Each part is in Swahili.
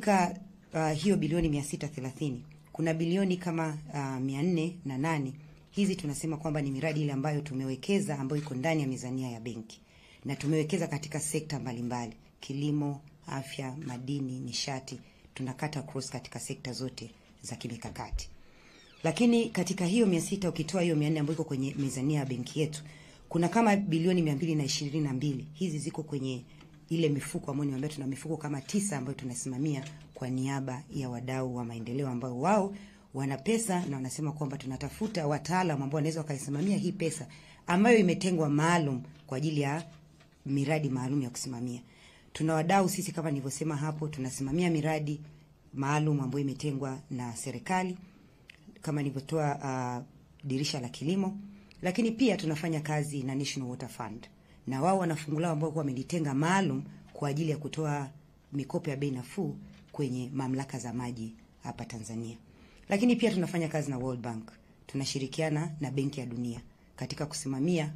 katika hiyo bilioni 630 kuna bilioni kama 408. Hizi tunasema kwamba ni miradi ile ambayo tumewekeza, ambayo iko ndani ya mizania ya benki, na tumewekeza katika sekta mbalimbali: kilimo, afya, madini, nishati. Tunakata cross katika sekta zote za kimikakati. Lakini katika hiyo 600 ukitoa hiyo 400 ambayo iko kwenye mizania ya benki yetu, kuna kama bilioni 222. Hizi ziko kwenye ile mifuko ambayo tuna mifuko kama 9 ambayo tunasimamia kwa niaba ya wadau wa maendeleo, ambao wao wana pesa na wanasema kwamba tunatafuta wataalamu ambao wanaweza wakaisimamia hii pesa ambayo imetengwa maalum kwa ajili ya miradi maalum ya kusimamia. Tuna wadau sisi, kama nilivyosema hapo, tunasimamia maalum ambayo imetengwa na serikali, kama nilivyotoa dirisha la kilimo. Lakini pia tunafanya kazi na National Water Fund, na wao wanafungula ambao wamelitenga maalum kwa ajili ya kutoa mikopo ya bei nafuu kwenye mamlaka za maji hapa Tanzania. Lakini pia tunafanya kazi na World Bank. Tunashirikiana na Benki ya Dunia katika kusimamia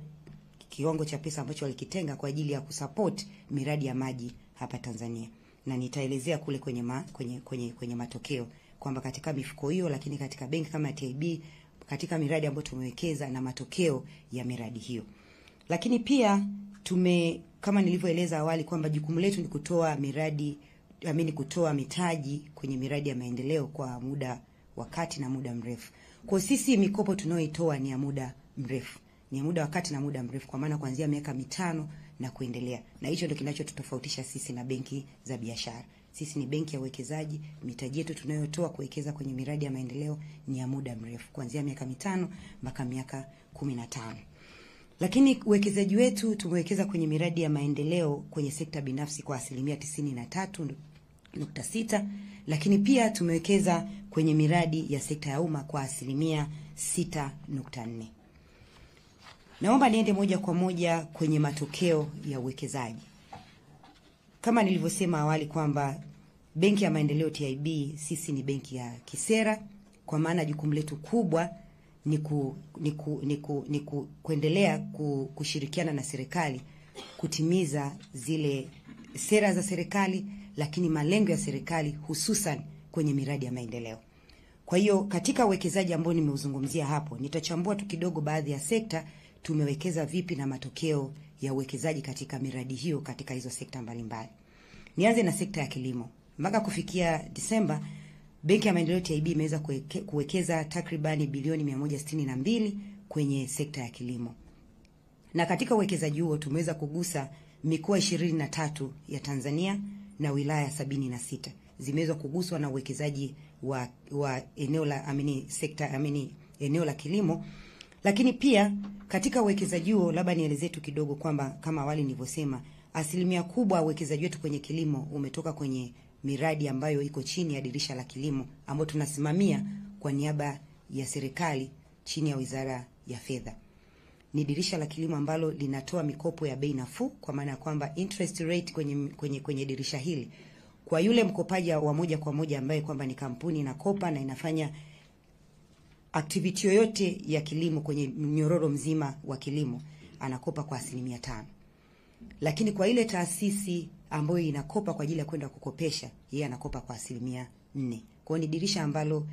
kiwango cha pesa ambacho walikitenga kwa ajili ya kusupport miradi ya maji hapa Tanzania. Na nitaelezea kule kwenye matokeo kwamba katika mifuko hiyo, lakini katika benki kama TIB, katika miradi ambayo tumewekeza na matokeo ya miradi hiyo. Lakini pia kama nilivyoeleza awali kwamba jukumu letu ni kutoa mitaji kwenye miradi ya maendeleo kwa muda wa kati na muda mrefu. Kwa sisi mikopo tunayoitoa ni ya muda mrefu. Ni muda wa kati na muda mrefu, kwa maana kuanzia miaka 5 na kuendelea. Na hicho ndio kinachotutofautisha sisi na benki za biashara. Sisi ni benki ya uwekezaji. Mitaji yetu tunayotoa kuwekeza kwenye miradi ya maendeleo ni ya muda mrefu, kuanzia miaka 5 mpaka miaka 15. Lakini uwekezaji wetu tumewekeza kwenye miradi ya maendeleo kwenye sekta binafsi kwa 93.6, lakini pia tumewekeza kwenye miradi ya sekta ya umma kwa 6.4. Naomba niende moja kwa moja kwenye matokeo ya uwekezaji. Kama nilivyosema awali kwamba Benki ya Maendeleo TIB sisi ni benki ya kisera, kwa maana jukumu letu kubwa ni kuendelea kushirikiana na serikali kutimiza zile sera za serikali, lakini malengo ya serikali hususan kwenye miradi ya maendeleo. Kwa hiyo katika uwekezaji ambao nimeuzungumzia hapo, nitachambua tu kidogo baadhi ya sekta tumewekeza vipi na matokeo ya uwekezaji katika miradi hiyo katika hizo sekta mbalimbali. Nianze na sekta ya kilimo. Mpaka kufikia Disemba, Benki ya Maendeleo TIB imeweza kuwekeza takribani bilioni 162 kwenye sekta ya kilimo. Na katika uwekezaji huo tumeweza kugusa mikoa 23 ya Tanzania na wilaya 76. Zimeweza kuguswa na uwekezaji wa eneo la eneo la kilimo. Lakini pia katika uwekezaji huo, labda nielezee tu kidogo kwamba kama awali nilivyosema, asilimia kubwa uwekezaji wetu kwenye kilimo umetoka kwenye miradi ambayo iko chini ya dirisha la kilimo, ambayo tunasimamia kwa niaba ya serikali chini ya Wizara ya Fedha. Ni dirisha la kilimo ambalo linatoa mikopo ya bei nafuu, kwa maana ya kwamba interest rate kwenye dirisha hili kwa yule mkopaji wa moja kwa moja ambaye kwamba ni kampuni inakopa na inafanya activity yoyote ya kilimo kwenye mnyororo mzima wa kilimo, anakopa kwa 5%. Lakini kwa ile taasisi ambayo inakopa kwa ajili ya kwenda kukopesha, yeye anakopa kwa 4%. Kwa ni dirisha ambalo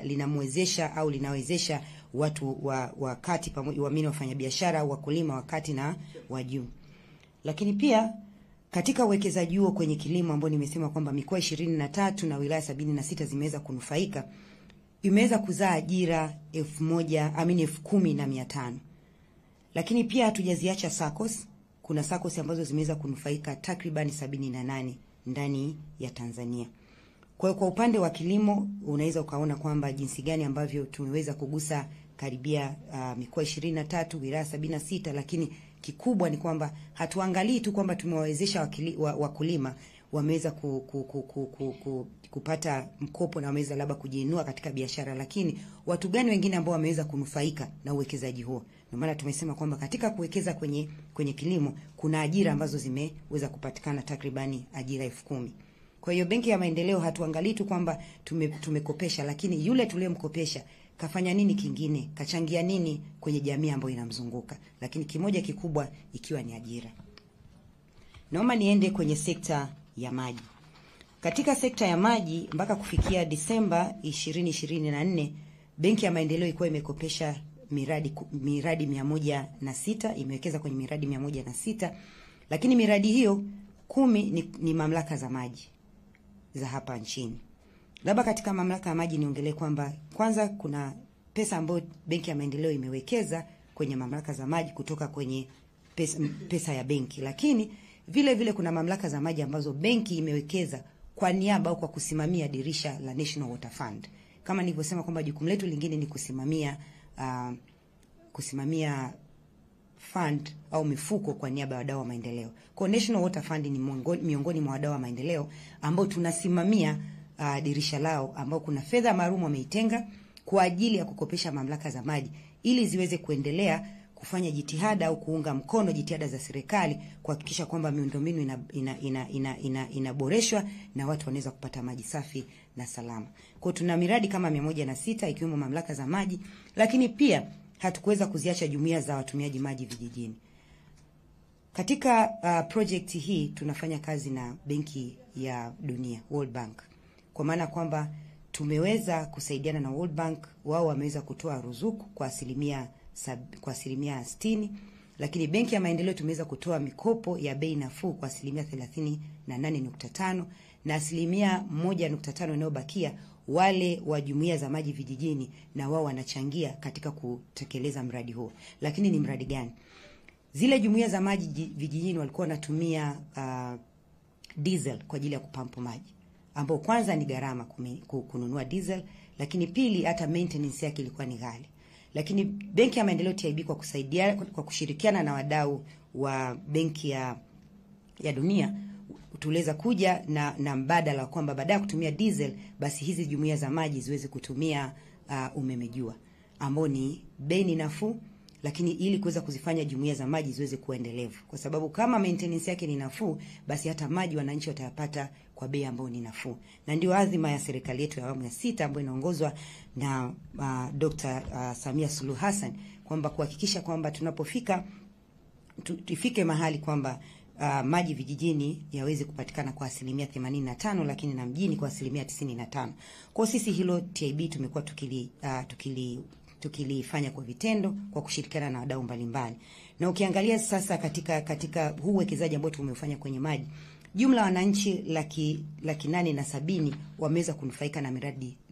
linamwezesha au linawezesha watu wa kati pamoja wafanyabiashara au wakulima wa kati na wa juu. Lakini pia katika uwekezaji huo kwenye kilimo ambao nimesema kwamba mikoa 23 na wilaya 76 zimeweza kunufaika, imeweza kuzaa ajira 10,500. Lakini pia hatujaziacha SACCOS. Kuna SACCOS ambazo zimeweza kunufaika takriban 78 ndani ya Tanzania. Kwa hiyo kwa upande wa kilimo unaweza ukaona kwamba jinsi gani ambavyo tumeweza kugusa karibia mikoa 23, wilaya 76, lakini kikubwa ni kwamba hatuangalii tu kwamba tumewawezesha wakulima wameweza kupata mkopo na wameweza labda kujiinua katika biashara, lakini watu gani wengine ambao wameweza kunufaika na uwekezaji huo. Ndio maana tumesema kwamba katika kuwekeza kwenye kilimo kuna ajira ambazo zimeweza kupatikana takribani ajira 10,000. Kwa hiyo Benki ya Maendeleo hatuangalii tu kwamba tumekopesha, lakini yule tuliyemkopesha kafanya nini kingine, kachangia nini kwenye jamii ambayo inamzunguka, lakini kimoja kikubwa ikiwa ni ajira. Naomba niende kwenye sekta ya maji. Katika sekta ya maji mpaka kufikia Disemba 2024, Benki ya Maendeleo ilikuwa imekopesha miradi 106, imewekeza kwenye miradi 106, lakini miradi hiyo 10 ni mamlaka za maji za hapa nchini. Labda katika mamlaka ya maji niongelee kwamba kwanza kuna pesa ambayo Benki ya Maendeleo imewekeza kwenye mamlaka za maji kutoka kwenye pesa ya benki, lakini vile vile kuna mamlaka za maji ambazo benki imewekeza kwa niaba au kwa kusimamia dirisha la National Water Fund. Kama nilivyosema kwamba jukumu letu lingine ni kusimamia fund au mifuko kwa niaba ya wadau wa maendeleo. Kwa National Water Fund ni miongoni mwa wadau wa maendeleo ambao tunasimamia dirisha lao, ambao kuna fedha maalum wameitenga kwa ajili ya kukopesha mamlaka za maji ili ziweze kuendelea kufanya jitihada au kuunga mkono jitihada za serikali kuhakikisha kwamba miundombinu inaboreshwa na watu wanaweza kupata maji safi na salama. Kwa tuna miradi kama 106 ikiwemo mamlaka za maji, lakini pia hatukuweza kuziacha jumuiya za watumiaji maji vijijini. Katika project hii tunafanya kazi na Benki ya Dunia, World Bank. Kwa maana kwamba tumeweza kusaidiana na World Bank, wao wameweza kutoa ruzuku kwa asilimia 60, lakini Benki ya Maendeleo tumeweza kutoa mikopo ya bei nafuu kwa asilimia 38.5, na asilimia 1.5 inayobakia wale wa jumuiya za maji vijijini na wao wanachangia katika kutekeleza mradi huo. Lakini ni mradi gani? Zile jumuiya za maji vijijini walikuwa wanatumia diesel kwa ajili ya kupampu maji, ambao kwanza ni gharama kununua diesel, lakini pili hata maintenance yake ilikuwa ni ghali. Lakini Benki ya Maendeleo TIB kwa kushirikiana na wadau wa Benki ya Dunia tuliweza kuja na mbadala kwamba badala ya kutumia diesel basi hizi jumuiya za maji ziweze kutumia umeme jua ambao ni bei nafuu, lakini ili kuweza kuzifanya jumuiya za maji ziweze kuwa endelevu, kwa sababu kama maintenance yake ni nafuu basi hata maji wananchi watayapata kwa bei ambayo ni nafuu. Na ndio adhima ya serikali yetu ya awamu ya 6 ambayo inaongozwa na Dr. Samia Suluhu Hassan, kwamba kuhakikisha kwamba tunapofika tufike mahali kwamba maji vijijini yaweze kupatikana kwa asilimia 85, lakini na mjini kwa asilimia 95. Kwa sisi hilo TIB tumekuwa tukilifanya kwa vitendo kwa kushirikiana na wadau mbalimbali. Na ukiangalia sasa katika huu uwekezaji ambao tumefanya kwenye maji, jumla wananchi 870 wameweza kunufaika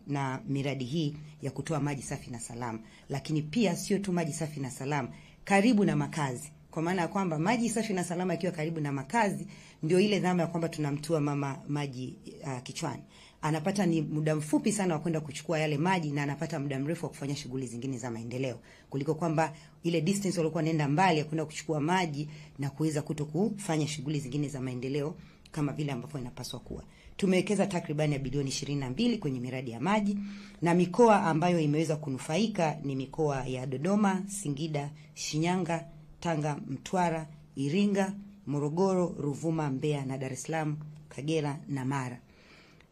na miradi hii ya kutoa maji safi na salama. Lakini pia sio tu maji safi na salama, karibu na makazi. Kwa maana ya kwamba maji safi na salama ikiwa karibu na makazi ndio ile dhama ya kwamba tunamtua mama maji kichwani. Anapata ni muda mfupi sana wa kwenda kuchukua yale maji, na anapata muda mrefu wa kufanya shughuli zingine za maendeleo, kuliko kwamba ile distance walikuwa nenda mbali ya kwenda kuchukua maji na kuweza kufanya shughuli zingine za maendeleo kama vile ambavyo inapaswa kuwa. Tumewekeza takribani ya bilioni 22 kwenye miradi ya maji, na mikoa ambayo imeweza kunufaika ni mikoa ya Dodoma, Singida, Shinyanga, Tanga, Mtwara, Iringa, Morogoro, Ruvuma, Mbeya na Dar es Salaam, Kagera na Mara.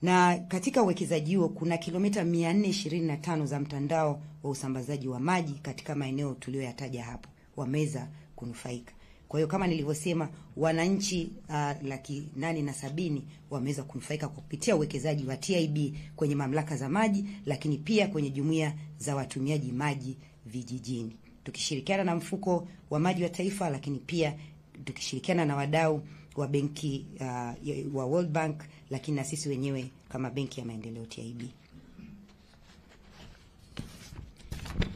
Na katika uwekezaji huo kuna kilomita 425 za mtandao wa usambazaji wa maji katika maeneo tuliyoyataja hapo wameweza kunufaika. Kwa hiyo kama nilivyosema, wananchi 870 wameweza kunufaika kwa kupitia uwekezaji wa TIB kwenye mamlaka za maji, lakini pia kwenye jumuiya za watumiaji maji vijijini, tukishirikiana na mfuko wa maji wa taifa, lakini pia tukishirikiana na wadau wa benki wa World Bank, lakini na sisi wenyewe kama Benki ya Maendeleo TIB.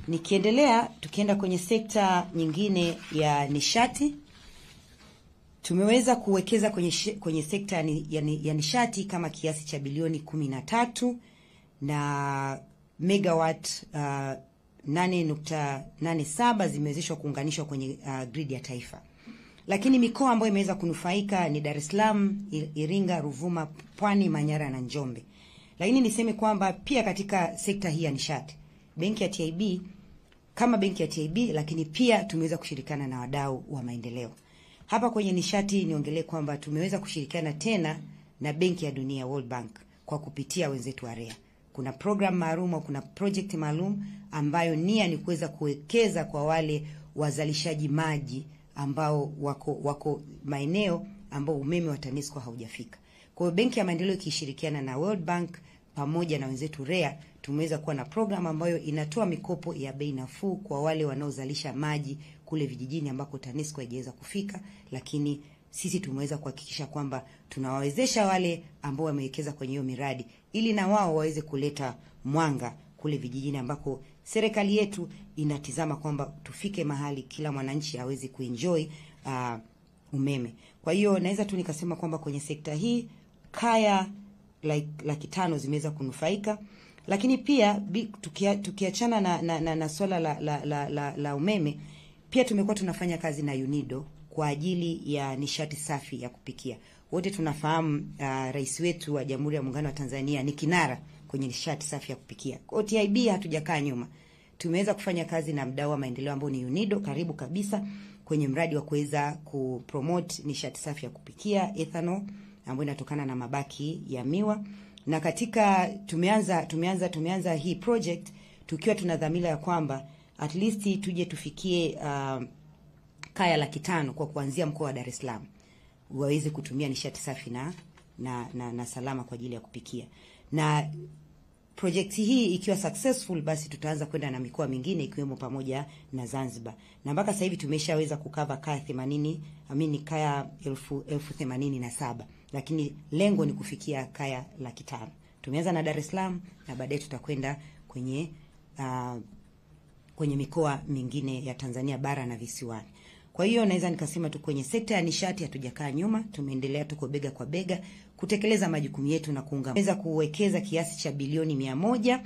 Nikiendelea, tukienda kwenye sekta nyingine ya nishati, tumeweza kuwekeza kwenye sekta ya nishati kama kiasi cha bilioni 13 na megawatt 8.87 zimewezeshwa kuunganishwa kwenye grid ya taifa. Lakini mikoa ambayo imeweza kunufaika ni Dar es Salaam, Iringa, Ruvuma, Pwani, Manyara na Njombe. Lakini niseme kwamba pia katika sekta hii ya nishati, Benki ya TIB kama Benki ya TIB, lakini pia tumeweza kushirikiana na wadau wa maendeleo. Hapa kwenye nishati niongelee kwamba tumeweza kushirikiana tena na Benki ya Dunia, World Bank, kwa kupitia wenzetu wa REA. Kuna program maalum, kuna project maalum ambayo nia ni kuweza kuwekeza kwa wale wazalishaji maji ambao wako maeneo ambao umeme wa TANESCO haujafika. Kwa hiyo Benki ya Maendeleo ikishirikiana na World Bank pamoja na wenzetu REA tumeweza kuwa na program ambayo inatoa mikopo ya bei nafuu kwa wale wanaozalisha maji kule vijijini ambako TANESCO haijaweza kufika, lakini sisi tumeweza kuhakikisha kwamba tunawawezesha wale ambao wamewekeza kwenye hiyo miradi ili na wao waweze kuleta mwanga kule vijijini ambako serikali yetu inatizama kwamba tufike mahali kila mwananchi aweze kuenjoy umeme. Kwa hiyo naweza tu nikasema kwamba kwenye sekta hii kaya 500,000 zimeweza kunufaika, lakini pia tukiachana na swala la umeme, pia tumekuwa tunafanya kazi na UNIDO kwa ajili ya nishati safi ya kupikia. Wote tunafahamu rais wetu wa Jamhuri ya Muungano wa Tanzania ni kinara kwenye nishati safi ya kupikia. Kwa TIB hatujakaa nyuma. Tumeweza kufanya kazi na mdau wa maendeleo ambao ni UNIDO karibu kabisa kwenye mradi wa kuweza kupromote nishati safi ya kupikia ethanol ambayo inatokana na mabaki ya miwa. Na katika tumeanza hii project tukiwa tuna dhamira ya kwamba at least tuje tufikie kaya 500,000 kwa kuanzia mkoa wa Dar es Salaam waweze kutumia nishati safi na salama kwa ajili ya kupikia. Na project hii ikiwa successful, basi tutaanza kwenda na mikoa mingine ikiwemo pamoja na Zanzibar. Na mpaka sasa hivi tumeshaweza kukava kaya 87,000, lakini lengo ni kufikia kaya 500,000. Tumeanza na Dar es Salaam na baadaye tutakwenda kwenye mikoa mingine ya Tanzania bara na visiwani. Kwa hiyo naweza nikasema tu kwenye sekta ya nishati hatujakaa nyuma, tumeendelea tuko bega kwa bega kutekeleza majukumu yetu na tumeweza kuwekeza kiasi cha bilioni 100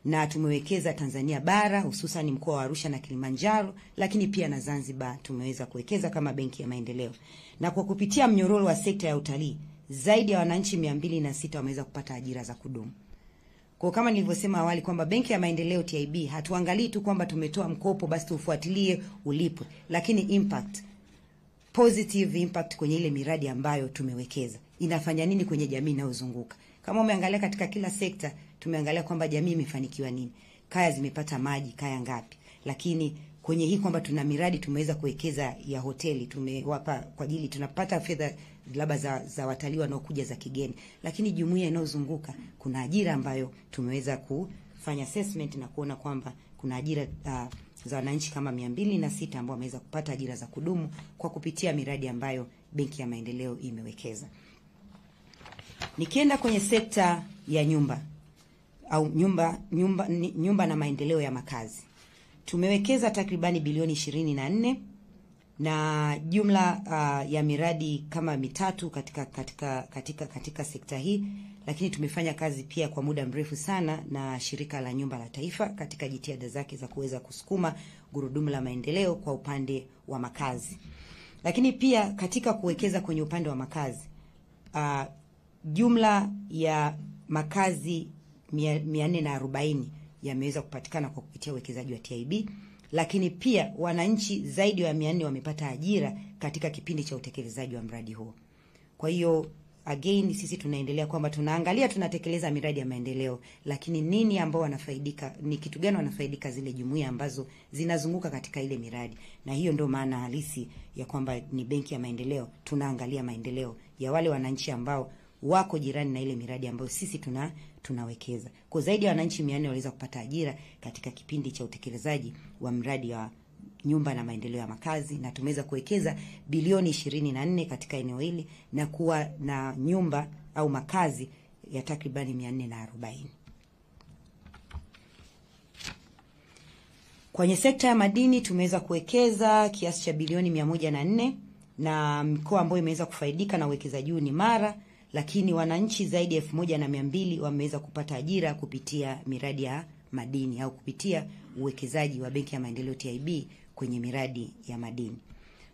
na tumewekeza Tanzania bara hususan mkoa wa Arusha na Kilimanjaro, lakini pia na Zanzibar tumeweza kuwekeza kama Benki ya Maendeleo. Na kwa kupitia mnyororo wa sekta ya utalii, zaidi ya wananchi 206 wameweza kupata ajira za kudumu. Kwa kama nilivyosema awali kwamba Benki ya Maendeleo TIB hatuangalii tu kwamba tumetoa mkopo basi tufuatilie ulipwe, lakini impact, positive impact kwenye ile miradi ambayo tumewekeza inafanya nini kwenye jamii inayozunguka. Kama umeangalia katika kila sekta tumeangalia kwamba jamii imefanikiwa nini, kaya zimepata maji kaya ngapi, lakini kwenye hii kwamba tuna miradi tumeweza kuwekeza ya hoteli, tumewapa kwa ajili tunapata fedha labda za watalii wanaokuja za kigeni, lakini jumuiya inayozunguka kuna ajira ambayo tumeweza kufanya assessment na kuona kwamba kuna ajira za wananchi kama 206 ambao wameweza kupata ajira za kudumu kwa kupitia miradi ambayo Benki ya Maendeleo imewekeza. Nikienda kwenye sekta ya nyumba au nyumba na maendeleo ya makazi, tumewekeza takribani bilioni 24 na jumla ya miradi kama 3 katika sekta hii, lakini tumefanya kazi pia kwa muda mrefu sana na Shirika la Nyumba la Taifa katika jitihada zake za kuweza kusukuma gurudumu la maendeleo kwa upande wa makazi. Lakini pia katika kuwekeza kwenye upande wa makazi, jumla ya makazi 440 yameweza kupatikana kwa kupitia uwekezaji wa TIB, lakini pia wananchi zaidi ya 400 wamepata ajira katika kipindi cha utekelezaji wa mradi huo. Kwa hiyo again sisi tunaendelea kwamba tunaangalia tunatekeleza miradi ya maendeleo, lakini nini ambao wanafaidika, ni kitu gani wanafaidika zile jumuiya ambazo zinazunguka katika ile miradi. Na hiyo ndio maana halisi ya kwamba ni Benki ya Maendeleo, tunaangalia maendeleo ya wale wananchi ambao wako jirani na ile miradi ambayo sisi tunawekeza. Kwa zaidi ya wananchi 400 waliweza kupata ajira katika kipindi cha utekelezaji wa mradi wa nyumba na maendeleo ya makazi, na tumeweza kuwekeza bilioni 24 katika eneo hili na kuwa na nyumba au makazi ya takribani 440. Kwenye sekta ya madini tumeweza kuwekeza kiasi cha bilioni 104 na mkoa ambao imeweza kufaidika na uwekezaji huu ni Mara, lakini wananchi zaidi ya 1200 wameweza kupata ajira kupitia miradi ya madini au kupitia uwekezaji wa Benki ya Maendeleo TIB kwenye miradi ya madini.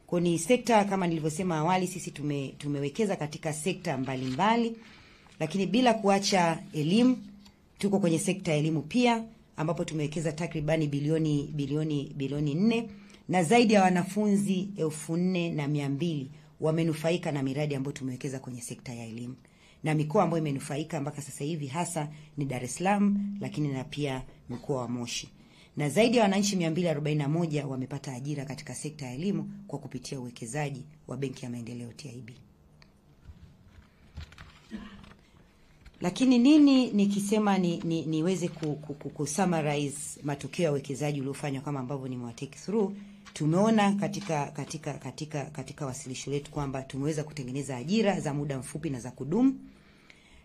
Kwa ni sekta kama nilivyosema awali, sisi tumewekeza katika sekta mbalimbali, lakini bila kuacha elimu. Tuko kwenye sekta ya elimu pia ambapo tumewekeza takribani bilioni 4 na zaidi ya wanafunzi 4200 wamenufaika na miradi ambayo tumewekeza kwenye sekta ya elimu. Na mikoa ambayo imenufaika mpaka sasa hivi hasa ni Dar es Salaam, lakini na pia mkoa wa Moshi. Na zaidi ya wananchi 241 wamepata ajira katika sekta ya elimu kwa kupitia uwekezaji wa Benki ya Maendeleo TIB. Lakini nini nikisema niweze kusummarize matokeo ya uwekezaji uliofanywa kama ambavyo nimewatake through. Tumeona katika wasilisho letu kwamba tumeweza kutengeneza ajira za muda mfupi na za kudumu.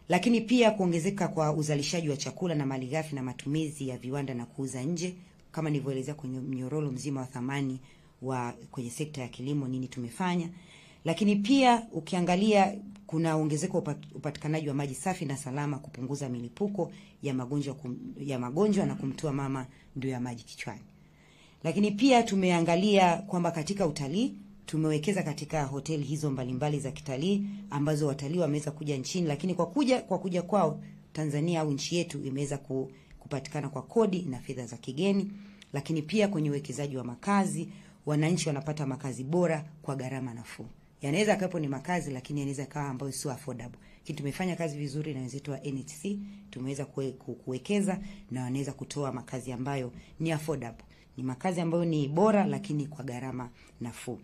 Lakini pia kuongezeka kwa uzalishaji wa chakula na malighafi na matumizi ya viwanda na kuuza nje, kama nilivyoelezea kwenye mnyororo mzima wa thamani kwenye sekta ya kilimo nini tumefanya. Lakini pia ukiangalia kuna ongezeko upatikanaji wa maji safi na salama, kupunguza milipuko ya magonjwa na kumtoa mama ndoo ya maji kichwani. Lakini pia tumeangalia kwamba katika utalii tumewekeza katika hoteli hizo mbalimbali za kitalii ambazo watalii wameweza kuja nchini, lakini kwa kuja kwao Tanzania au nchi yetu imeweza kupatikana kwa kodi na fedha za kigeni. Lakini pia kwenye uwekezaji wa makazi, wananchi wanapata makazi bora kwa gharama nafuu. Yanaweza kapo ni makazi lakini yanaweza kawa ambayo sio affordable. Kitu tumefanya kazi vizuri na wenzetu wa NHC, tumeweza kuwekeza na wanaweza kutoa makazi ambayo ni affordable. Ni makazi ambayo ni bora lakini kwa gharama nafuu.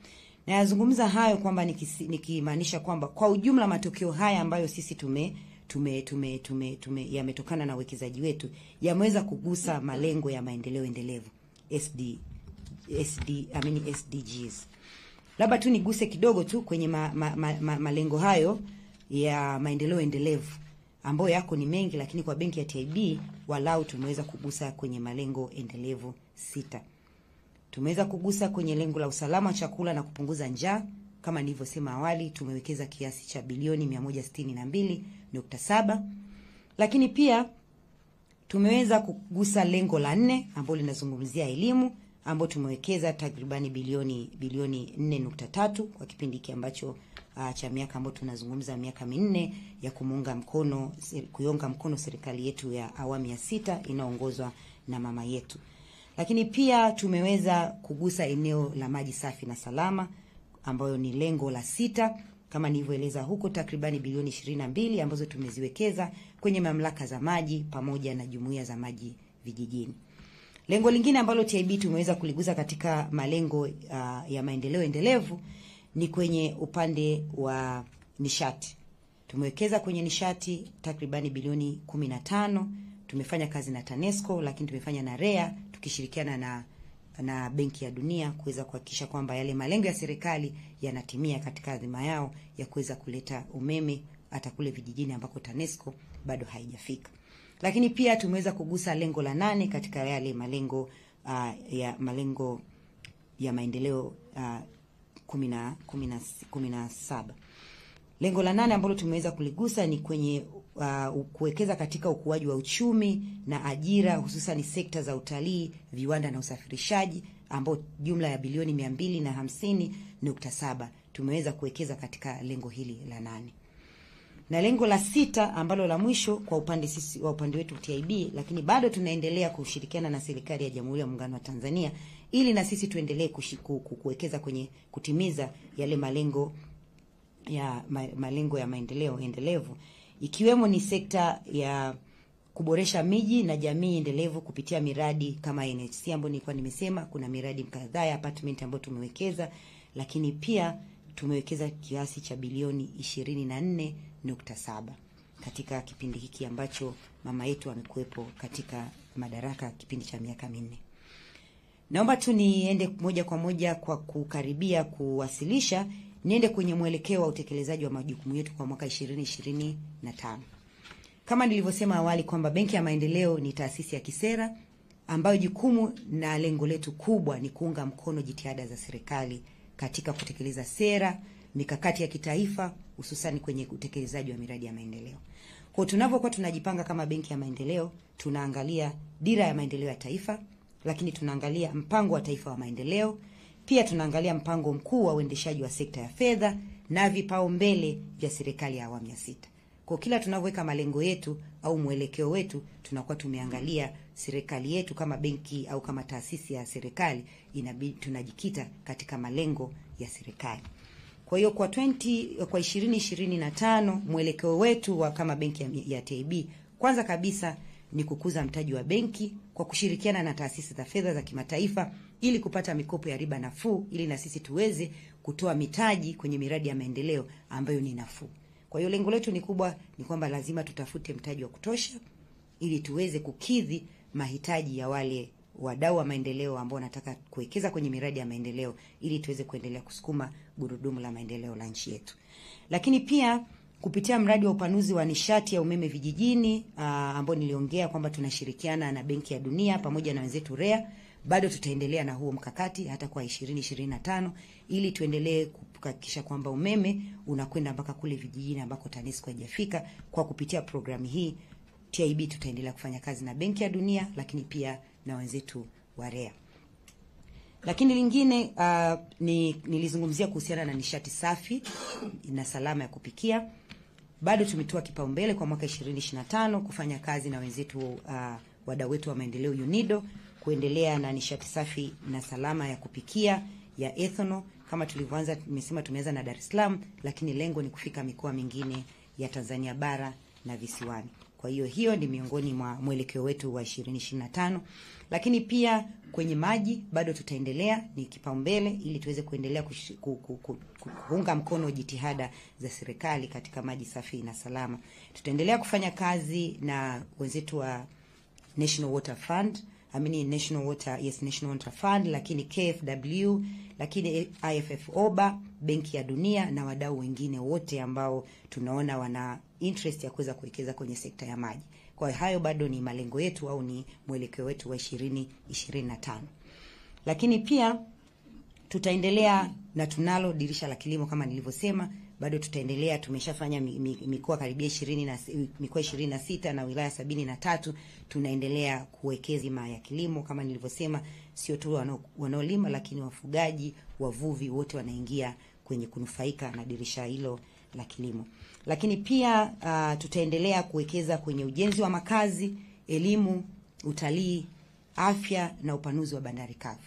Na yazungumza hayo kwamba nikimaanisha kwamba kwa ujumla matokeo haya ambayo sisi yametokana na uwekezaji wetu yameweza kugusa malengo ya maendeleo endelevu SDGs. Labda tu niguse kidogo tu kwenye malengo hayo ya maendeleo endelevu ambayo yako ni mengi, lakini kwa benki ya TIB walau tumeweza kugusa kwenye malengo endelevu 6. Tumeweza kugusa kwenye lengo la usalama wa chakula na kupunguza njaa. Kama nilivyosema awali, tumewekeza kiasi cha bilioni 162.7. Lakini pia tumeweza kugusa lengo la 4 ambalo linazungumzia elimu, ambao tumewekeza takribani bilioni 4.3 kwa kipindi hiki ambacho cha miaka ambayo tunazungumza miaka 4 ya kuiunga mkono serikali yetu ya awamu ya 6 inaongozwa na mama yetu. Lakini pia tumeweza kugusa eneo la maji safi na salama ambayo ni lengo la 6, kama nilivyoeleza huko, takribani bilioni 22 ambazo tumeziwekeza kwenye mamlaka za maji pamoja na jumuiya za maji vijijini. Lengo lingine ambalo TIB tumeweza kuligusa katika malengo ya maendeleo endelevu ni kwenye upande wa nishati. Tumewekeza kwenye nishati takribani bilioni 15. Tumefanya kazi na TANESCO, lakini tumefanya na REA tukishirikiana na Benki ya Dunia kuweza kuhakikisha kwamba yale malengo ya serikali yanatimia katika adhima yao ya kuweza kuleta umeme hata kule vijijini ambako TANESCO bado haijafika. Lakini pia tumeweza kugusa lengo la 8 katika yale malengo ya maendeleo 17. Lengo la 8 ambalo tumeweza kuligusa ni kwenye kuwekeza katika ukuaji wa uchumi na ajira, hususan sekta za utalii, viwanda na usafirishaji, ambao jumla ya bilioni 250.7 tumeweza kuwekeza katika lengo hili la 8. Na lengo la 6 ambalo la mwisho kwa upande wetu TIB, lakini bado tunaendelea kushirikiana na serikali ya Jamhuri ya Muungano wa Tanzania ili na sisi tuendelee kuwekeza kwenye kutimiza yale malengo ya maendeleo endelevu, ikiwemo ni sekta ya kuboresha miji na jamii endelevu kupitia miradi kama NHC ambayo nilikuwa nimesema. Kuna miradi kadhaa ya apartment ambayo tumewekeza, lakini pia tumewekeza kiasi cha bilioni 24.7 katika kipindi hiki ambacho mama yetu amekuepo katika madaraka kipindi cha miaka 4. Naomba tu niende moja kwa moja kwa kukaribia kuwasilisha, niende kwenye mwelekeo wa utekelezaji wa majukumu yetu kwa mwaka 2025. Kama nilivyosema awali kwamba Benki ya Maendeleo ni taasisi ya kisera ambayo jukumu na lengo letu kubwa ni kuunga mkono jitihada za serikali katika kutekeleza sera, mikakati ya kitaifa, hususan kwenye utekelezaji wa miradi ya maendeleo. Kwa tunavyokuwa tunajipanga kama Benki ya Maendeleo, tunaangalia dira ya maendeleo ya taifa, lakini tunaangalia mpango wa taifa wa maendeleo, pia tunaangalia mpango mkuu wa uendeshaji wa sekta ya fedha na vipaumbele vya serikali ya awamu ya 6. Kwa kila tunavyoweka malengo yetu au mwelekeo wetu, tunakuwa tumeangalia serikali yetu kama benki au kama taasisi ya serikali, inabidi tunajikita katika malengo ya serikali. Kwa hiyo kwa 2025 mwelekeo wetu wa kama benki ya TIB, kwanza kabisa ni kukuza mtaji wa benki kwa kushirikiana na taasisi za fedha za kimataifa ili kupata mikopo ya riba nafuu, ili na sisi tuweze kutoa mitaji kwenye miradi ya maendeleo ambayo ni nafuu. Kwa hiyo lengo letu ni kubwa, ni kwamba lazima tutafute mtaji wa kutosha ili tuweze kukidhi mahitaji ya wale wadau wa maendeleo ambao wanataka kuwekeza kwenye miradi ya maendeleo ili tuweze kuendelea kusukuma gurudumu la maendeleo la nchi yetu. Lakini pia kupitia mradi wa upanuzi wa nishati ya umeme vijijini ambao niliongea kwamba tunashirikiana na Benki ya Dunia pamoja na wenzetu REA, bado tutaendelea na huo mkakati hata kwa 2025 ili tuendelee kuhakikisha kwamba umeme unakwenda mpaka kule vijijini ambako TANESCO haijafika. Kwa kupitia programu hii TIB tutaendelea kufanya kazi na Benki ya Dunia, lakini pia na wenzetu wa REA. Lakini lingine nilizungumzia kuhusiana na nishati safi na salama ya kupikia. Bado tumetoa kipaumbele kwa mwaka 2025 kufanya kazi na wenzetu wadau wetu wa maendeleo UNIDO kuendelea na nishati safi na salama ya kupikia ya ethanol. Kama tulivyoanza, nimesema tumeanza na Dar es Salaam, lakini lengo ni kufika mikoa mingine ya Tanzania bara na visiwani. Kwa hiyo ni miongoni mwa mwelekeo wetu wa 2025. Lakini pia kwenye maji bado tutaendelea, ni kipaumbele ili tuweze kuendelea kuunga mkono jitihada za serikali katika maji safi na salama. Tutaendelea kufanya kazi na wenzetu wa National Water Fund, National Water Fund, lakini KfW, lakini IFF-OBA, Benki ya Dunia na wadau wengine wote ambao tunaona wana interest ya kuweza kuwekeza kwenye sekta ya maji. Kwa hiyo hayo bado ni malengo yetu au ni mwelekeo wetu wa 2025. Lakini pia tutaendelea na tunalo dirisha la kilimo kama nilivyosema, bado tutaendelea. Tumeshafanya mikoa karibia 26 na wilaya 73. Tunaendelea kuwekeza ya kilimo kama nilivyosema, sio tu wanaolima lakini wafugaji, wavuvi wote wanaingia kwenye kunufaika na dirisha hilo la kilimo. Lakini pia tutaendelea kuwekeza kwenye ujenzi wa makazi, elimu, utalii, afya na upanuzi wa bandari kavu.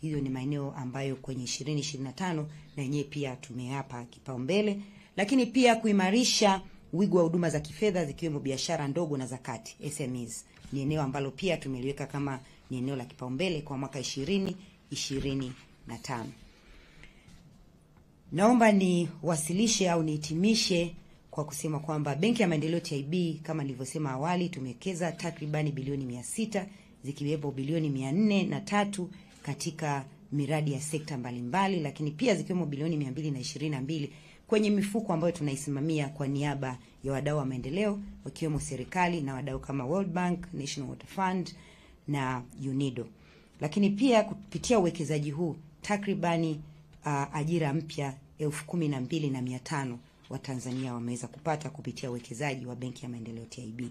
Hiyo ni maeneo ambayo kwenye 2025 na yenyewe pia tumeyapa kipaumbele. Lakini pia kuimarisha wigo wa huduma za kifedha zikiwemo biashara ndogo na zakati, SMEs. Ni eneo ambalo pia tumeliweka kama ni eneo la kipaumbele kwa mwaka 2025. Naomba niwasilishe au nihitimishe kwa kusema kwamba Benki ya Maendeleo TIB kama nilivyosema awali tumewekeza takribani bilioni 600 zikiwepo bilioni 403 katika miradi ya sekta mbalimbali, lakini pia zikiwemo bilioni 222 kwenye mifuko ambayo tunaisimamia kwa niaba ya wadau wa maendeleo wakiwemo serikali na wadau kama World Bank, National Water Fund na UNIDO. Lakini pia kupitia uwekezaji huu takribani ajira mpya 12,500 wa Tanzania wameweza kupata kupitia uwekezaji wa Benki ya Maendeleo TIB.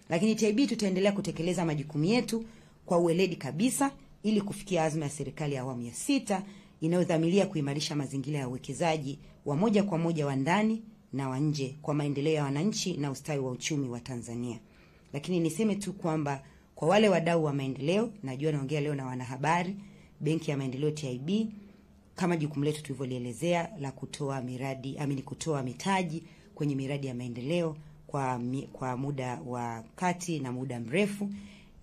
Lakini TIB tutaendelea kutekeleza majukumu yetu kwa uweledi kabisa ili kufikia azma ya serikali ya awamu ya 6 inayodhamiria kuimarisha mazingira ya uwekezaji wa moja kwa moja wa ndani na wa nje kwa maendeleo ya wananchi na ustawi wa uchumi wa Tanzania. Lakini niseme tu kwamba kwa wale wadau wa maendeleo, najua naongea leo na wanahabari, Benki ya Maendeleo TIB kama jukumu letu tulivyolielezea la kutoa kutoa mitaji kwenye miradi ya maendeleo kwa muda wa kati na muda mrefu.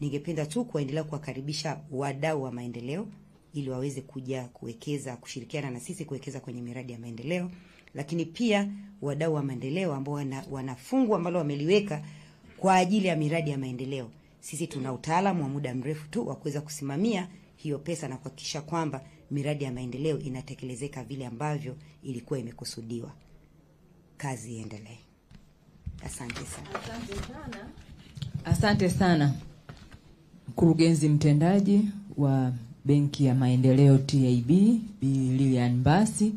Ningependa tu kuendelea kuwakaribisha wadau wa maendeleo ili waweze kuja kuwekeza, kushirikiana na sisi kuwekeza kwenye miradi ya maendeleo. Lakini pia wadau wa maendeleo ambao wanafungu ambalo wameliweka kwa ajili ya miradi ya maendeleo. Sisi tuna utaalamu wa muda mrefu tu wa kuweza kusimamia hiyo pesa na kuhakikisha kwamba miradi ya maendeleo inatekelezeka vile ambavyo ilikuwa imekusudiwa. Kazi iendelee. Asante sana. Asante sana. Mkurugenzi mtendaji wa Benki ya Maendeleo TIB, Bi Lilian Mbasi,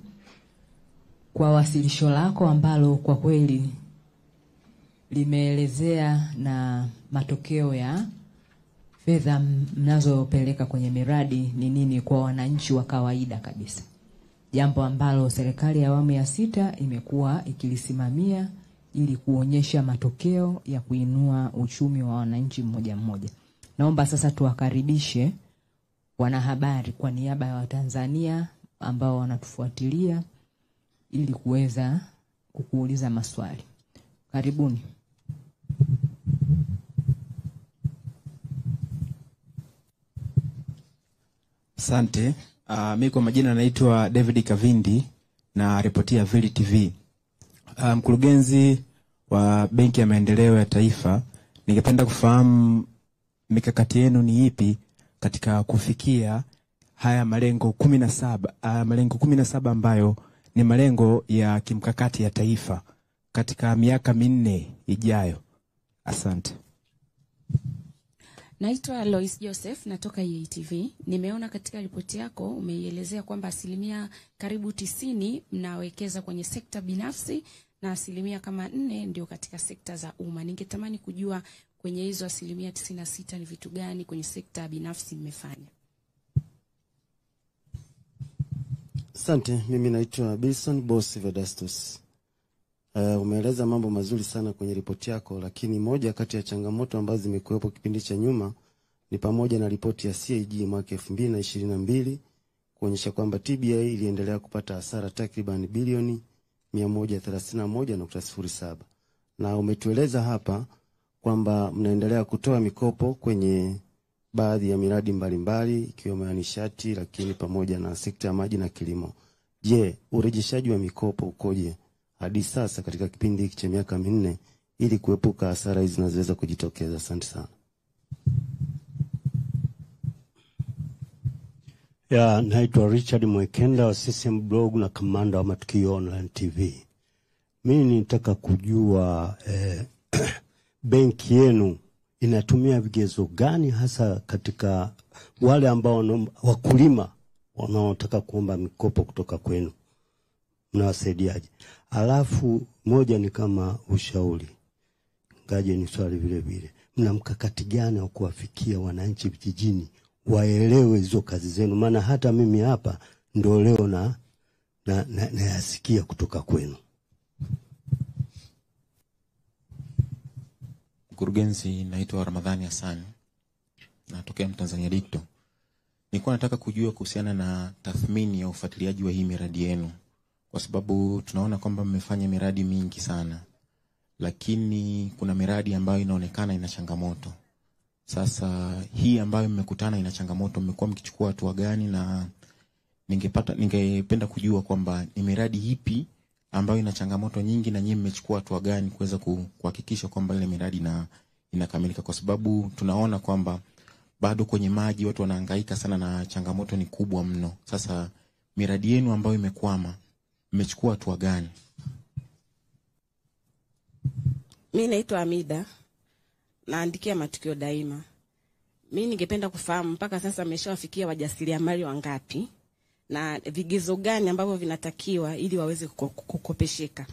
kwa wasilisho lako ambalo kwa kweli limeelezea na matokeo ya fedha mnazopeleka kwenye miradi ni nini kwa wananchi wa kawaida kabisa. Jambo ambalo serikali ya awamu ya 6 imekuwa ikilisimamia ili kuonyesha matokeo ya kuinua uchumi wa wananchi mmoja mmoja. Naomba sasa tuwakaribishe wanahabari kwa niaba ya Watanzania ambao wanatufuatilia ili kuweza kukuuliza maswali. Karibuni. Mkurugenzi wa Benki ya Maendeleo ya Taifa, ningependa kufahamu mikakati yenu ni ipi katika kufikia haya malengo 17 ambayo ni malengo ya kimkakati ya taifa katika miaka 4 ijayo. Asante. Naitwa Lois Joseph, natoka EATV. Nimeona katika ripoti yako umeielezea kwamba asilimia karibu 90 mnawekeza kwenye sekta binafsi na asilimia kama 4 ndio katika sekta za umma. Ningetamani kujua kwenye hizo asilimia 96 ni vitu gani kwenye sekta binafsi mmefanya? Asante, mimi naitwa Bilson Boss Vedastus. Umeeleza mambo mazuri sana kwenye ripoti yako, lakini moja kati ya changamoto ambazo zimekuwepo kipindi cha nyuma ni pamoja na ripoti ya CAG mwaka 2022 kuonyesha kwamba TBA iliendelea kupata hasara takriban bilioni 131.07. Na umetueleza hapa kwamba mnaendelea kutoa mikopo kwenye baadhi ya miradi mbalimbali ikiwemo ya nishati, lakini pamoja na sekta ya maji na kilimo. Je, urejeshaji wa mikopo ukoje hadi sasa katika kipindi hiki cha miaka 4 ili kuepuka hasara hizi zinazoweza kujitokeza? Asante sana. Naitwa Richard Mwekenda wa CCM Blog na kamanda wa Matukio Online TV. Mimi nitaka kujua benki yenu inatumia vigezo gani hasa katika wale ambao wakulima wanaotaka kuomba mikopo kutoka kwenu? Mnawasaidiaje? Alafu moja ni kama ushauri, ngaje ni swali vile vile, mna mkakati gani wa kuwafikia wananchi vijijini waelewe hizo kazi zenu? Maana hata mimi hapa ndio leo na yasikia kutoka kwenu. Mkurugenzi, naitwa Ramadhani Hassan, natokea Mtanzania Dikto. Nilikuwa nataka kujua kuhusiana na tathmini ya ufuatiliaji wa hii miradi yenu, kwa sababu tunaona kwamba mmefanya miradi mingi sana, lakini kuna miradi ambayo inaonekana ina changamoto. Sasa hii ambayo mmekutana ina changamoto, mmekuwa mkichukua hatua gani? Na ningependa kujua kwamba ni miradi ipi ambayo ina changamoto nyingi na nyinyi mmechukua hatua gani kuweza kuhakikisha kwamba ile miradi inakamilika, kwa sababu tunaona kwamba bado kwenye maji watu wanahangaika sana na changamoto ni kubwa mno. Sasa miradi yenu ambayo imekwama, mmechukua hatua gani? Mimi naitwa Amida, naandikia Matukio Daima. Mimi ningependa kufahamu mpaka sasa mmeshawafikia wajasiriamali wangapi na vigezo gani ambavyo vinatakiwa ili waweze kukopesheka?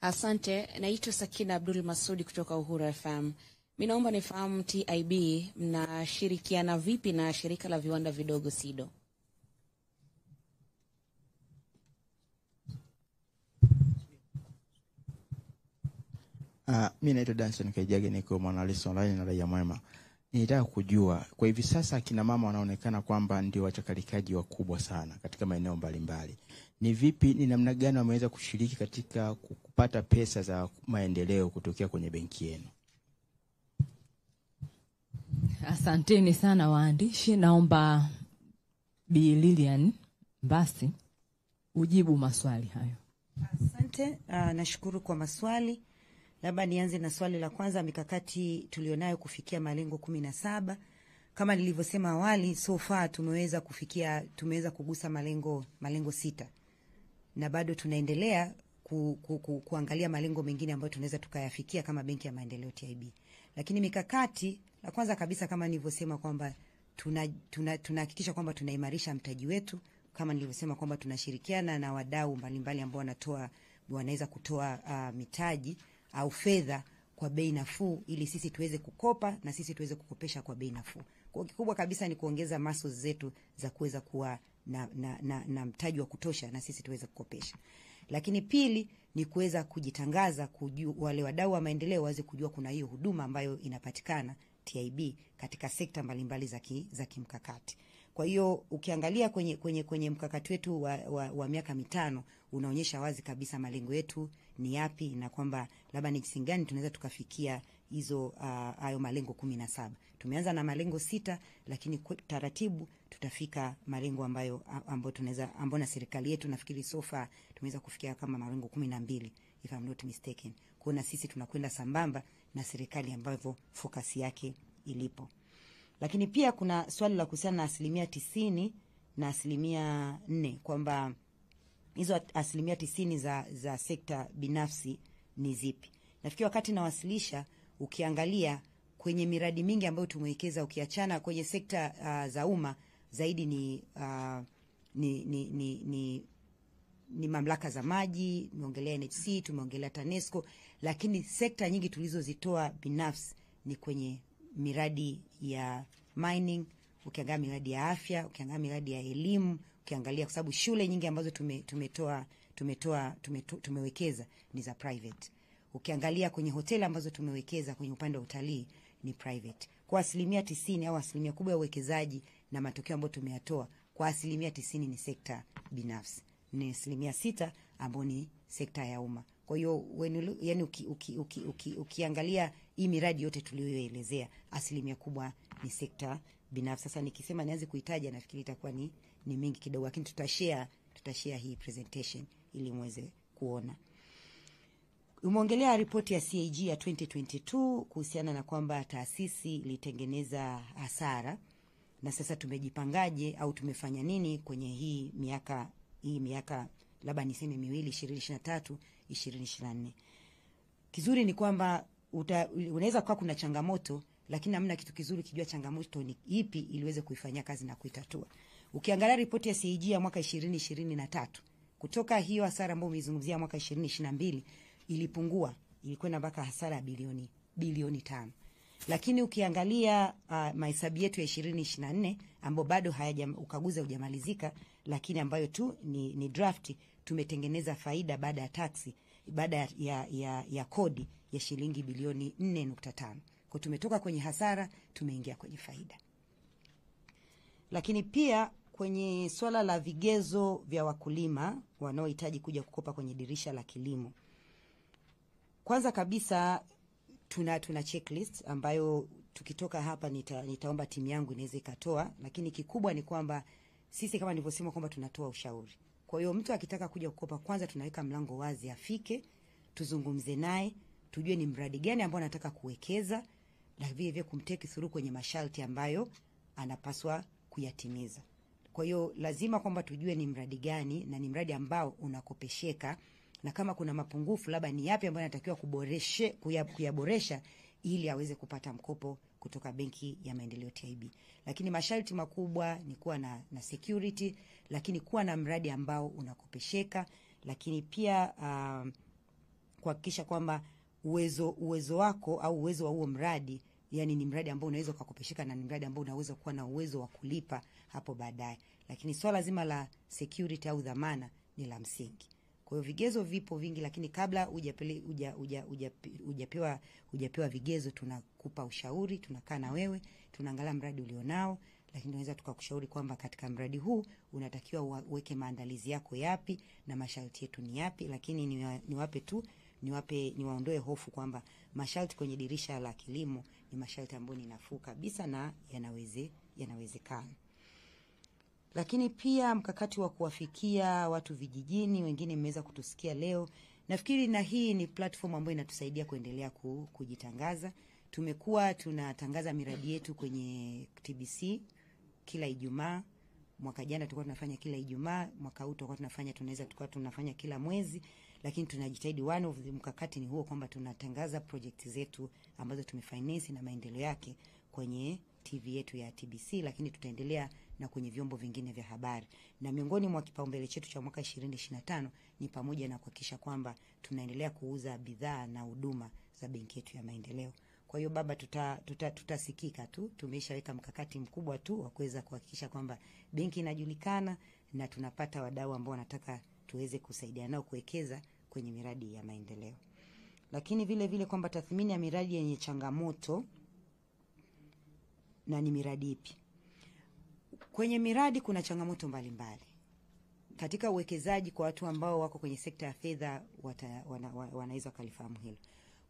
Asante, naitwa Sakina Abdul Masudi kutoka Uhuru FM. Mimi naomba nifahamu TIB mnashirikiana vipi na shirika la viwanda vidogo SIDO? Mimi naitwa Danson Kaijage, niko Mwanahalisi Online na Raia Mwema. Nitaka kujua kwa hivi sasa akina mama wanaonekana kwamba ndio wachakalikaji wakubwa sana katika maeneo mbalimbali. Ni vipi, ni namna gani wameweza kushiriki katika kupata pesa za maendeleo kutokea kwenye benki yenu? Asanteni sana waandishi, naomba Bi Lilian basi ujibu maswali hayo. Asante, nashukuru kwa maswali. Labda nianze na swali la kwanza, mikakati tulionayo kufikia malengo 17. Kama nilivyosema awali, so far tumeweza kugusa malengo 6. Na bado tunaendelea kuangalia malengo mengine ambayo tunaweza tukayafikia kama Benki ya Maendeleo TIB. Lakini mikakati, la kwanza kabisa kama nilivyosema kwamba tunahakikisha kwamba tunaimarisha mtaji wetu, kama nilivyosema kwamba tunashirikiana na wadau mbalimbali ambao wanaweza kutoa mitaji au fedha kwa bei nafuu ili sisi tuweze kukopa na sisi tuweze kukopesha kwa bei nafuu. Kwa kikubwa kabisa ni kuongeza muscles zetu za kuweza kuwa na mtaji wa kutosha na sisi tuweze kukopesha. Lakini pili ni kuweza kujitangaza, wale wadau wa maendeleo waweze kujua kuna hiyo huduma ambayo inapatikana TIB katika sekta mbalimbali za kimkakati. Kwa hiyo ukiangalia kwenye mkakati wetu wa miaka 5 unaonyesha wazi kabisa malengo yetu ni yapi na kwamba labda ni jinsi gani tunaweza tukafikia hayo malengo 17. Tumeanza na malengo 6, lakini taratibu tutafika malengo ambayo na serikali yetu nafikiri sofa tumeweza kufikia kama malengo 12 if I'm not mistaken. Kwa na sisi tunakwenda sambamba na serikali ambavyo focus yake ilipo. Lakini pia kuna swali la kuhusiana na 90% na 4% kwamba hizo 90% za sekta binafsi ni zipi. Nafikiri wakati nawasilisha, ukiangalia kwenye miradi mingi ambayo tumewekeza, ukiachana kwenye sekta za umma zaidi ni mamlaka za maji, tumeongelea NHC, tumeongelea TANESCO, lakini sekta nyingi tulizozitoa binafsi ni kwenye miradi ya mining, ukiangalia miradi ya afya, ukiangalia miradi ya elimu, ukiangalia kwa sababu shule nyingi ambazo tumewekeza ni za private. Ukiangalia kwenye hoteli ambazo tumewekeza kwenye upande wa utalii ni private. Kwa 90% au asilimia kubwa ya uwekezaji na matokeo ambayo tumeyatoa kwa 90% ni sekta binafsi. Ni 6% ambayo ni sekta ya umma. Kwa hiyo yani ukiangalia hii miradi yote tuliyoelezea, asilimia kubwa ni sekta binafsi. Sasa nikisema nianze kuitaja nafikiri itakuwa ni mingi kidogo, lakini tutashare hii presentation ili muweze kuona. Umeongelea ripoti ya CAG ya 2022 kuhusiana na kwamba taasisi ilitengeneza hasara, na sasa tumejipangaje au tumefanya nini kwenye hii miaka labda niseme 2023 2024. Kizuri ni kwamba unaweza kuwa kuna changamoto, lakini hamna kitu kizuri kijua changamoto ni ipi iliweze kuifanyia kazi na kuitatua. Ukiangalia ripoti ya CAG ya mwaka 2023, kutoka hiyo hasara ambayo umeizungumzia mwaka 2022 ilipungua, ilikwenda mpaka hasara ya bilioni 5. Lakini ukiangalia mahesabu yetu ya 2024 ambayo bado ukaguzi hujamalizika, lakini ambayo tu ni draft, tumetengeneza faida baada ya taksi, baada ya kodi ya shilingi bilioni 4.5. Kwa tumetoka kwenye hasara tumeingia kwenye faida. Lakini pia kwenye swala la vigezo vya wakulima wanaohitaji kuja kukopa kwenye dirisha la kilimo, kwanza kabisa tuna checklist ambayo tukitoka hapa nitaomba timu yangu inaweza ikatoa, lakini kikubwa ni kwamba sisi kama nilivyosema kwamba tunatoa ushauri. Kwa hiyo mtu akitaka kuja kukopa, kwanza tunaweka mlango wazi, afike, tuzungumze naye, tujue ni mradi gani ambao anataka kuwekeza, na vile kumteki through kwenye masharti ambayo anapaswa kuyatimiza. Kwa hiyo lazima kwamba tujue ni mradi gani na ni mradi ambao unakopesheka, na kama kuna mapungufu labda ni yapi ambayo anatakiwa kuyaboresha ili aweze kupata mkopo kutoka Benki ya Maendeleo TIB. Lakini masharti makubwa ni kuwa na security, lakini kuwa na mradi ambao unakopesheka, lakini pia kuhakikisha kwamba uwezo wako au uwezo wa huo mradi, yani ni mradi ambao unaweza kukopesheka na ni mradi ambao unaweza kuwa na uwezo wa kulipa hapo baadaye. Lakini swala zima la security au dhamana ni la msingi. Kwa hiyo vigezo vipo vingi, lakini kabla hujapewa vigezo, tunakupa ushauri, tunakaa na wewe, tunaangalia mradi ulionao, lakini tunaweza tukakushauri kwamba katika mradi huu unatakiwa uweke maandalizi yako yapi na masharti yetu ni yapi. Lakini niwaondoe hofu kwamba masharti kwenye dirisha la kilimo ni masharti ambayo ni nafuu kabisa na yanawezekana. Lakini pia mkakati wa kuwafikia watu vijijini, wengine mmeweza kutusikia leo. Nafikiri na hii ni platform ambayo inatusaidia kuendelea kujitangaza. Tumekuwa tunatangaza miradi yetu kwenye TBC kila Ijumaa. Mwaka jana tulikuwa tunafanya kila Ijumaa, mwaka huu tulikuwa tunafanya kila mwezi, lakini tunajitahidi, one of the mkakati ni huo kwamba tunatangaza project zetu ambazo tumefinance na maendeleo yake kwenye TV yetu ya TBC, lakini tutaendelea na kwenye vyombo vingine vya habari. Na miongoni mwa kipaumbele chetu cha mwaka 2025 ni pamoja na kuhakikisha kwamba tunaendelea kuuza bidhaa na huduma za benki yetu ya maendeleo. Kwa hiyo baba, tutasikika tu. Tumeshaweka mkakati mkubwa tu wa kuweza kuhakikisha kwamba benki inajulikana na tunapata wadau ambao wanataka tuweze kusaidia nao kuwekeza kwenye miradi ya maendeleo. Lakini vile kwamba tathmini ya miradi yenye changamoto na ni miradi ipi. Kwenye miradi kuna changamoto mbalimbali. Katika uwekezaji, kwa watu ambao wako kwenye sekta ya fedha wanaweza kalifahamu hilo.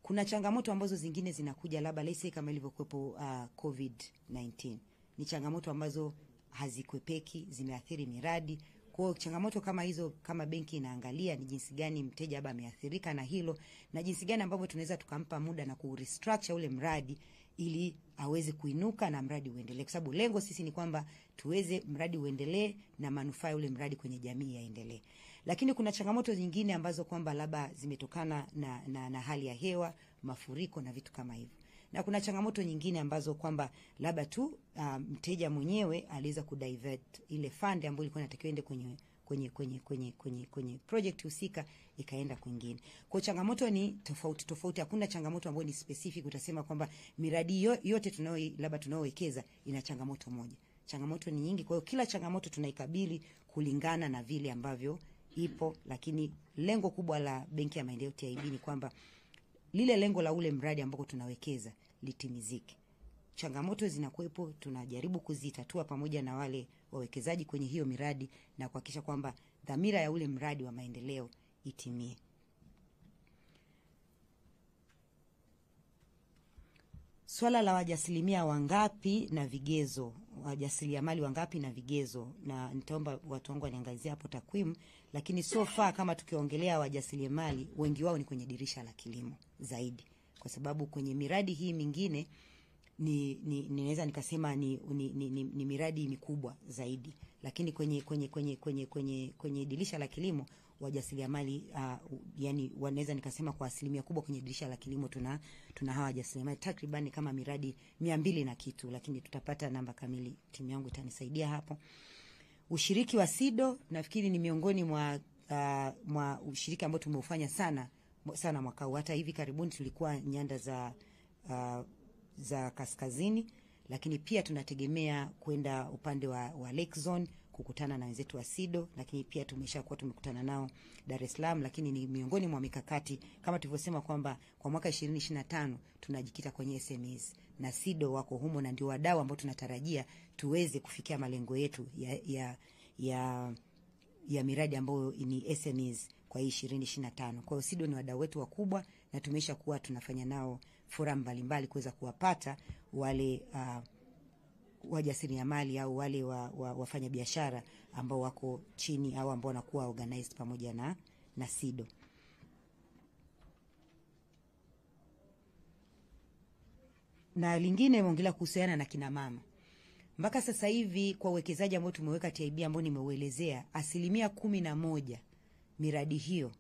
Kuna changamoto ambazo zingine zinakuja, labda let's say kama ilivyokuwepo COVID-19. Ni changamoto ambazo hazikwepeki, zimeathiri miradi. Kwa changamoto kama hizo, kama benki inaangalia ni jinsi gani mteja labda ameathirika na hilo, na jinsi gani ambavyo tunaweza tukampa muda na kurestructure ule mradi ili aweze kuinuka na mradi uendelee, kwa sababu lengo sisi ni kwamba tuweze mradi uendelee na manufaa ule mradi kwenye jamii yaendelee. Lakini kuna changamoto nyingine ambazo kwamba labda zimetokana na hali ya hewa, mafuriko na vitu kama hivyo. Na kuna changamoto nyingine ambazo kwamba labda tu mteja mwenyewe aliweza kudivert ile fund ambayo ilikuwa inatakiwa ende kwenye project husika ikaenda kwingine. Kwa changamoto ni tofauti. Hakuna changamoto ambayo ni specific utasema kwamba miradi yote tunaowekeza ina changamoto moja. Changamoto ni nyingi, kwa hiyo kila changamoto tunaikabili kulingana na vile ambavyo ipo, lakini lengo kubwa la Benki ya Maendeleo TIB ni kwamba lile lengo la ule mradi ambao tunawekeza litimizike. Changamoto zinakuwepo, tunajaribu kuzitatua pamoja na wale wawekezaji kwenye hiyo miradi na kuhakikisha kwamba dhamira ya ule mradi wa maendeleo itimie. Swala la wajasiriamali wangapi na vigezo, wajasiriamali wangapi na vigezo, na nitaomba watu wangu waniangalizie hapo takwimu, lakini so far kama tukiongelea wajasiriamali wengi wao ni kwenye dirisha la kilimo zaidi, kwa sababu kwenye miradi hii mingine ninaweza nikasema ni miradi mikubwa zaidi, lakini kwenye dirisha la kilimo wajasiriamali yani wanaweza nikasema kwa asilimia kubwa kwenye dirisha la kilimo tuna hawa wajasiriamali takriban kama miradi 200 na kitu, lakini tutapata namba kamili, timu yangu itanisaidia hapo. Ushiriki wa SIDO nafikiri ni miongoni mwa ushiriki ambao tumeufanya sana mwaka huu. Hata hivi karibuni tulikuwa nyanda za kaskazini, lakini pia tunategemea kwenda upande wa Lake Zone kukutana na wenzetu wa SIDO, lakini pia tumeshakuwa tumekutana nao Dar es Salaam. Lakini ni miongoni mwa mikakati kama tulivyosema kwamba kwa mwaka 2025 tunajikita kwenye SMEs na SIDO wako humo, na ndio wadau ambao tunatarajia tuweze kufikia malengo yetu ya miradi ambayo ni SMEs kwa 2025. Kwa hiyo SIDO ni wadau wetu wakubwa na tumeshakuwa tunafanya nao forum mbalimbali kuweza kuwapata wale wajasiriamali au wale wafanya biashara ambao wako chini au ambao wanakuwa organized pamoja na SIDO. Na lingine mongelea kuhusiana na kina mama. Mpaka sasa hivi kwa uwekezaji ambao tumeweka TIB ambao nimeuelezea, 11% miradi hiyo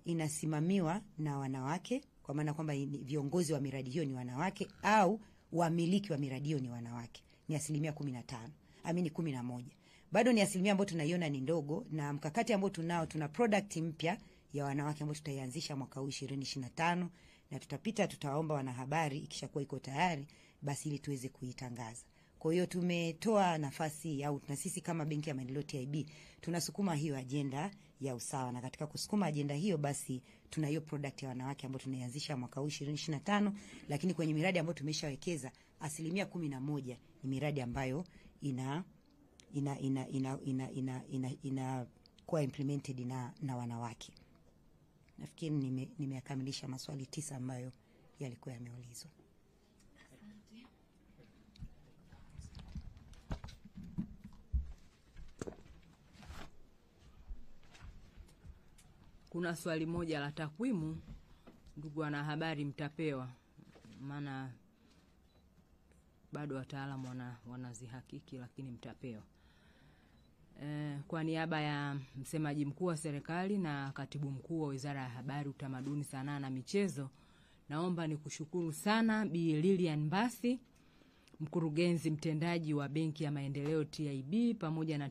inasimamiwa na wanawake, kwa maana kwamba viongozi wa miradi hiyo ni wanawake au wamiliki wa miradi hiyo ni wanawake. Ni 15%. 11. Bado ni asilimia ambayo tunaiona ni ndogo, na mkakati ambao tuna product mpya ya wanawake ambao tutaianzisha mwaka huu 2025, na tutawaomba wanahabari ikishakuwa iko tayari basi ili tuweze kuitangaza. Kwa hiyo tumetoa nafasi au na sisi kama Benki ya Maendeleo TIB tunasukuma hiyo agenda ya usawa, na katika kusukuma agenda hiyo basi tuna hiyo product ya wanawake ambayo tunaianzisha mwaka huu 2025, lakini kwenye miradi ambayo tumeshawekeza 11% ni miradi ambayo ina kuwa implemented na wanawake. Nafikiri nimekamilisha maswali 9 ambayo yalikuwa yameulizwa. Kuna swali moja la takwimu, ndugu wanahabari, mtapewa, maana bado wataalamu wanazihakiki, lakini mtapewa. Kwa niaba ya msemaji mkuu wa serikali na katibu mkuu wa Wizara ya Habari, Utamaduni, Sanaa na Michezo, naomba nikushukuru sana Bi Lilian Mbathi, mkurugenzi mtendaji wa Benki ya Maendeleo TIB, pamoja na